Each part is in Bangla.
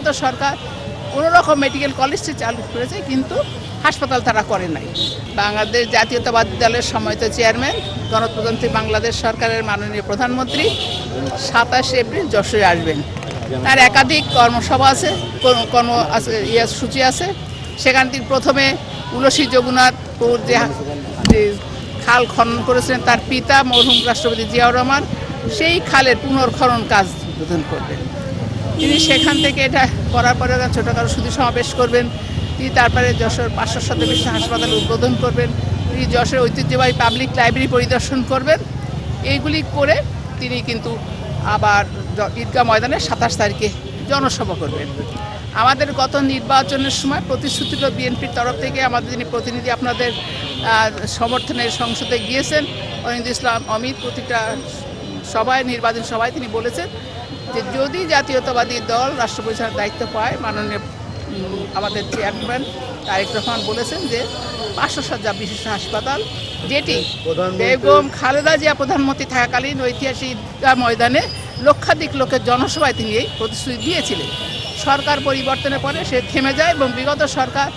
বিগত সরকার কোনোরকম মেডিকেল কলেজটি চালু করেছে, কিন্তু হাসপাতাল তারা করে নাই। বাংলাদেশ জাতীয়তাবাদী দলের সম্মানিত চেয়ারম্যান গণপ্রজাতন্ত্রী বাংলাদেশ সরকারের মাননীয় প্রধানমন্ত্রী 27 এপ্রিল যশোরে আসবেন। তার একাধিক কর্মসভা আছে, সূচি আছে। সেখান থেকে প্রথমে উলসী যমুনাপুর যে খাল খনন করেছিলেন তার পিতা মরহুম রাষ্ট্রপতি জিয়াউর রহমান, সেই খালের পুনর্খনন কাজ উদ্বোধন করবেন তিনি। সেখান থেকে এটা করার পরে ছোটোখাটো সুধী সমাবেশ করবেন তিনি। তারপরে যশোর 500 বিশিষ্ট হাসপাতাল উদ্বোধন করবেন তিনি। যশোর ঐতিহ্যবাহী পাবলিক লাইব্রেরি পরিদর্শন করবেন। এইগুলি করে তিনি কিন্তু আবার ঈদগাহ ময়দানে 27 তারিখে জনসভা করবেন। আমাদের গত নির্বাচনের সময় প্রতিশ্রুতিত বিএনপির তরফ থেকে আমাদের যিনি প্রতিনিধি আপনাদের সমর্থনের সংসদে গিয়েছেন অনিন্দ ইসলাম অমিত, প্রতিটা সভায় নির্বাচন সভায় তিনি বলেছেন যে যদি জাতীয়তাবাদী দল রাষ্ট্র পরিচালনার দায়িত্ব পায়, মাননীয় আমাদের চেয়ারম্যান তারেক রহমান বলেছেন যে 500 শয্যা বিশিষ্ট হাসপাতাল, যেটি বেগম খালেদা জিয়া প্রধানমন্ত্রী থাকাকালীন ঐতিহাসিক ঈদগাহ ময়দানে লক্ষাধিক লোকের জনসভায় তিনি এই প্রতিশ্রুতি দিয়েছিলেন। সরকার পরিবর্তনের পরে সে থেমে যায় এবং বিগত সরকার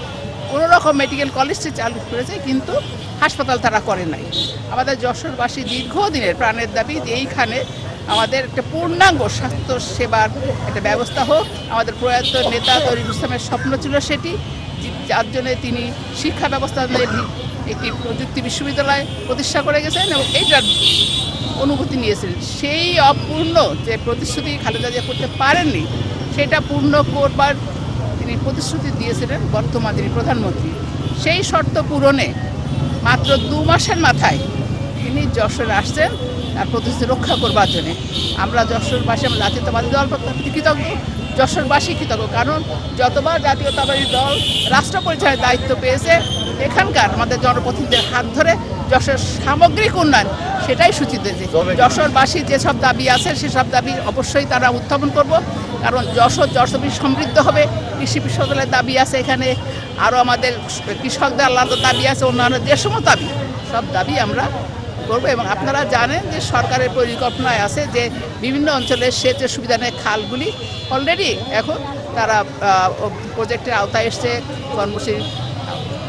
কোনোরকম মেডিকেল কলেজটি চালু করেছে, কিন্তু হাসপাতাল তারা করে নাই। আমাদের যশোরবাসী দীর্ঘদিনের প্রাণের দাবি যে এইখানে আমাদের একটা পূর্ণাঙ্গ স্বাস্থ্য সেবার একটা ব্যবস্থা হোক। আমাদের প্রয়াত নেতা তরিকুল ইসলামের স্বপ্ন ছিল সেটি, যার জন্য তিনি শিক্ষা ব্যবস্থা একটি প্রযুক্তি বিশ্ববিদ্যালয় প্রতিষ্ঠা করে গেছেন এবং এইটার অনুভূতি নিয়েছিলেন। সেই অপূর্ণ যে প্রতিশ্রুতি খালেদা জিয়া করতে পারেননি, সেটা পূর্ণ করবার তিনি প্রতিশ্রুতি দিয়েছিলেন বর্তমান যিনি প্রধানমন্ত্রী। সেই শর্ত পূরণে মাত্র 2 মাসের মাথায় তিনি যশোরে আসছেন তার প্রতিশ্রুতি রক্ষা করবার জন্য। আমরা যশোরবাসী, আমরা জাতীয়তাবাদী দল কৃতজ্ঞ, যশোরবাসী কৃতজ্ঞ। কারণ যতবার জাতীয়তাবাদী দল রাষ্ট্র পরিচালনার দায়িত্ব পেয়েছে, এখানকার আমাদের জনপ্রতিনিধিদের হাত ধরে যশোর সামগ্রিক উন্নয়ন সেটাই সূচিত হয়েছে। যশোরবাসীর যেসব দাবি আছে সেসব দাবি অবশ্যই তারা উত্থাপন করব। কারণ যশোর সমৃদ্ধ হবে। কৃষি বিশ্ববিদ্যালয়ের দাবি আছে এখানে, আরও আমাদের কৃষকদের আলাদা দাবি আছে, অন্যান্য যে সমস্ত দাবি, সব দাবি আমরা করবো। এবং আপনারা জানেন যে সরকারের পরিকল্পনায় আছে যে বিভিন্ন অঞ্চলের সেচের সুবিধা নেই খালগুলি অলরেডি এখন তারা প্রজেক্টের আওতায় এসছে, কর্মসূচি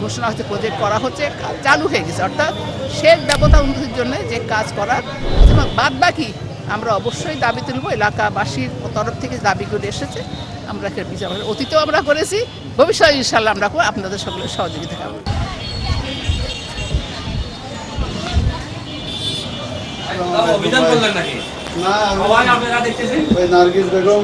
ঘোষণা হচ্ছে, প্রজেক্ট করা হচ্ছে, চালু হয়ে গেছে। অর্থাৎ সেচ ব্যবস্থা উন্নতির জন্য যে কাজ করার এবং বাদ বাকি আমরা অবশ্যই দাবি তুলব। এলাকাবাসীর তরফ থেকে দাবিগুলো এসেছে, আমরা বিচার অতীতেও আমরা করেছি, ভবিষ্যতে ইনশাল্লাহ আমরা আপনাদের সকলের সহযোগিতা করব। অভিযান করলেন নাকি? না, নার্গিস বেগম